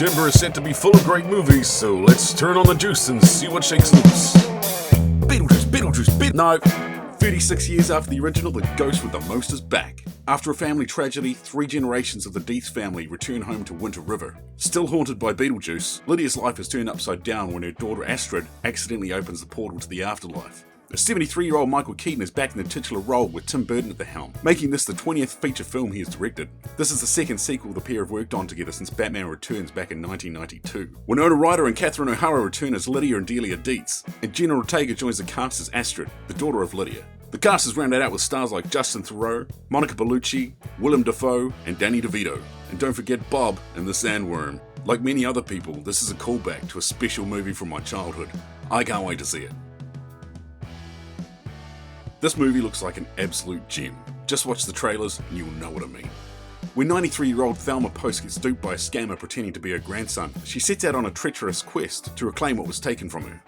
September is set to be full of great movies, so let's turn on the juice and see what shakes loose. Beetlejuice. No. 36 years after the original, the ghost with the most is back. After a family tragedy, 3 generations of the Deeth family return home to Winter River. Still haunted by Beetlejuice, Lydia's life is turned upside down when her daughter Astrid accidentally opens the portal to the afterlife. The 73-year-old Michael Keaton is back in the titular role with Tim Burton at the helm, making this the 20th feature film he has directed. This is the second sequel the pair have worked on together since Batman Returns back in 1992. Winona Ryder and Catherine O'Hara return as Lydia and Delia Dietz, and Jenna Ortega joins the cast as Astrid, the daughter of Lydia. The cast is rounded out with stars like Justin Theroux, Monica Bellucci, Willem Dafoe, and Danny DeVito. And don't forget Bob and the Sandworm. Like many other people, this is a callback to a special movie from my childhood. I can't wait to see it. This movie looks like an absolute gem. Just watch the trailers and you'll know what I mean. When 93-year-old Thelma Post gets duped by a scammer pretending to be her grandson, she sets out on a treacherous quest to reclaim what was taken from her.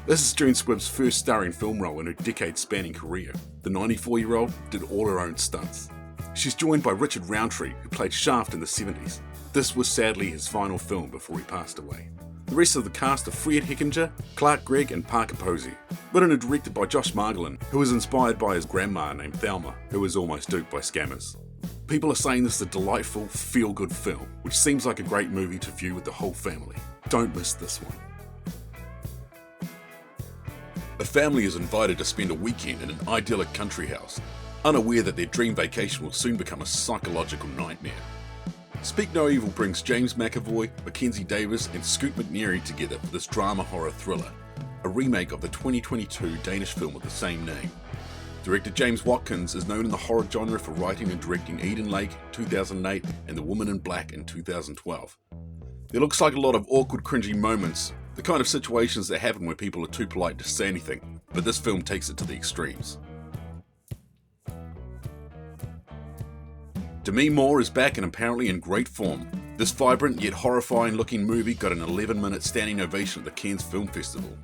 This is June Squibb's first starring film role in her decade-spanning career. The 94-year-old did all her own stunts. She's joined by Richard Roundtree, who played Shaft in the 70s. This was sadly his final film before he passed away. The rest of the cast are Fred Heckinger, Clark Gregg and Parker Posey, written and directed by Josh Margolin, who was inspired by his grandma named Thelma, who was almost duped by scammers. People are saying this is a delightful, feel-good film, which seems like a great movie to view with the whole family. Don't miss this one. A family is invited to spend a weekend in an idyllic country house, unaware that their dream vacation will soon become a psychological nightmare. Speak No Evil brings James McAvoy, Mackenzie Davis and Scoot McNairy together for this drama horror thriller, a remake of the 2022 Danish film of the same name. Director James Watkins is known in the horror genre for writing and directing Eden Lake 2008 and The Woman in Black in 2012. There looks like a lot of awkward, cringy moments, the kind of situations that happen where people are too polite to say anything, but this film takes it to the extremes. Demi Moore is back and apparently in great form. This vibrant yet horrifying looking movie got an 11-minute standing ovation at the Cannes Film Festival.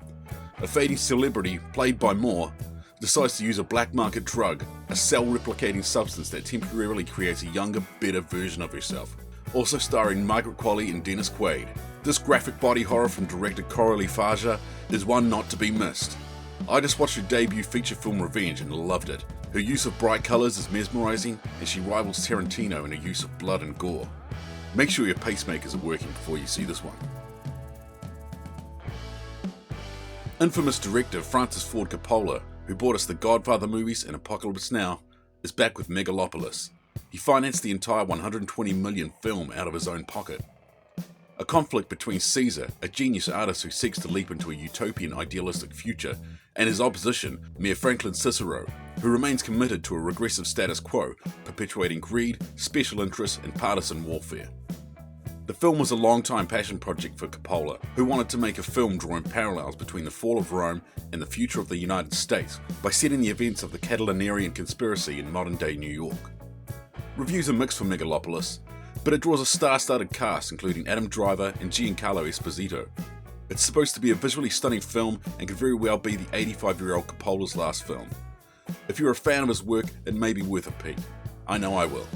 A fading celebrity, played by Moore, decides to use a black market drug, a cell-replicating substance that temporarily creates a younger, better version of herself. Also starring Margaret Qualley and Dennis Quaid. This graphic body horror from director Coralie Faja is one not to be missed. I just watched her debut feature film Revenge and loved it. Her use of bright colours is mesmerising, and she rivals Tarantino in her use of blood and gore. Make sure your pacemakers are working before you see this one. Infamous director Francis Ford Coppola, who brought us the Godfather movies and Apocalypse Now, is back with Megalopolis. He financed the entire $120 million film out of his own pocket. A conflict between Caesar, a genius artist who seeks to leap into a utopian idealistic future, and his opposition, Mayor Franklin Cicero, who remains committed to a regressive status quo, perpetuating greed, special interests, and partisan warfare. The film was a long-time passion project for Coppola, who wanted to make a film drawing parallels between the fall of Rome and the future of the United States by setting the events of the Catilinarian conspiracy in modern-day New York. Reviews are mixed for Megalopolis, but it draws a star-studded cast including Adam Driver and Giancarlo Esposito. It's supposed to be a visually stunning film and could very well be the 85-year-old Coppola's last film. If you're a fan of his work, it may be worth a peek. I know I will.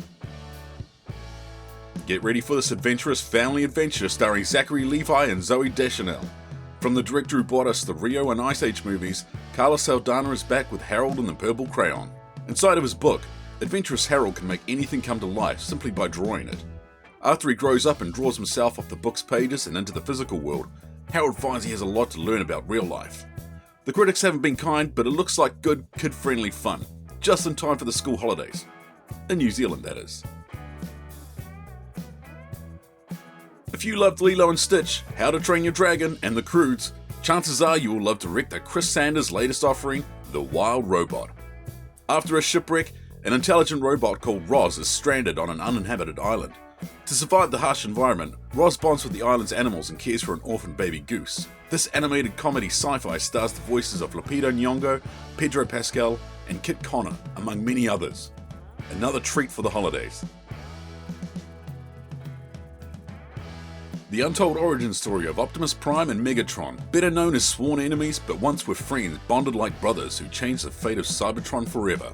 Get ready for this adventurous family adventure starring Zachary Levi and Zooey Deschanel. From the director who brought us the Rio and Ice Age movies, Carlos Saldana is back with Harold and the Purple Crayon. Inside of his book, adventurous Harold can make anything come to life simply by drawing it. After he grows up and draws himself off the book's pages and into the physical world, Harold finds he has a lot to learn about real life. The critics haven't been kind, but it looks like good, kid-friendly fun, just in time for the school holidays. In New Zealand, that is. If you loved Lilo and Stitch, How to Train Your Dragon, and The Croods, chances are you will love director Chris Sanders' latest offering, The Wild Robot. After a shipwreck, an intelligent robot called Roz is stranded on an uninhabited island. To survive the harsh environment, Roz bonds with the island's animals and cares for an orphan baby goose. This animated comedy sci-fi stars the voices of Lupita Nyong'o, Pedro Pascal, and Kit Connor, among many others. Another treat for the holidays. The untold origin story of Optimus Prime and Megatron, better known as sworn enemies but once were friends bonded like brothers who changed the fate of Cybertron forever.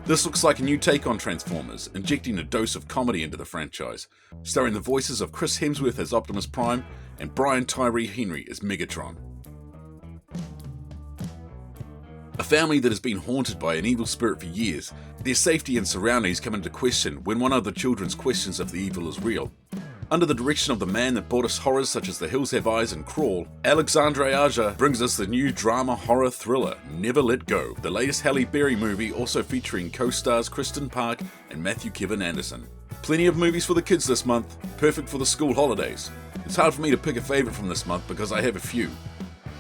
This looks like a new take on Transformers, injecting a dose of comedy into the franchise, starring the voices of Chris Hemsworth as Optimus Prime and Brian Tyree Henry as Megatron. A family that has been haunted by an evil spirit for years, their safety and surroundings come into question when one of the children's questions if the evil is real. Under the direction of the man that brought us horrors such as The Hills Have Eyes and Crawl, Alexandre Aja brings us the new drama horror thriller, Never Let Go, the latest Halle Berry movie also featuring co-stars Kristen Park and Matthew Kevin Anderson. Plenty of movies for the kids this month, perfect for the school holidays. It's hard for me to pick a favourite from this month because I have a few,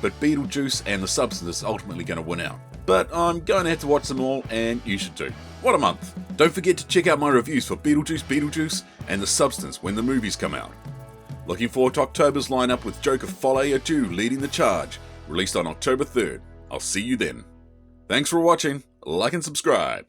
but Beetlejuice and The Substance is ultimately going to win out. But I'm going to have to watch them all, and you should too. What a month! Don't forget to check out my reviews for Beetlejuice, and The Substance when the movies come out. Looking forward to October's lineup with Joker Folie à Deux leading the charge, released on October 3rd. I'll see you then. Thanks for watching, like and subscribe.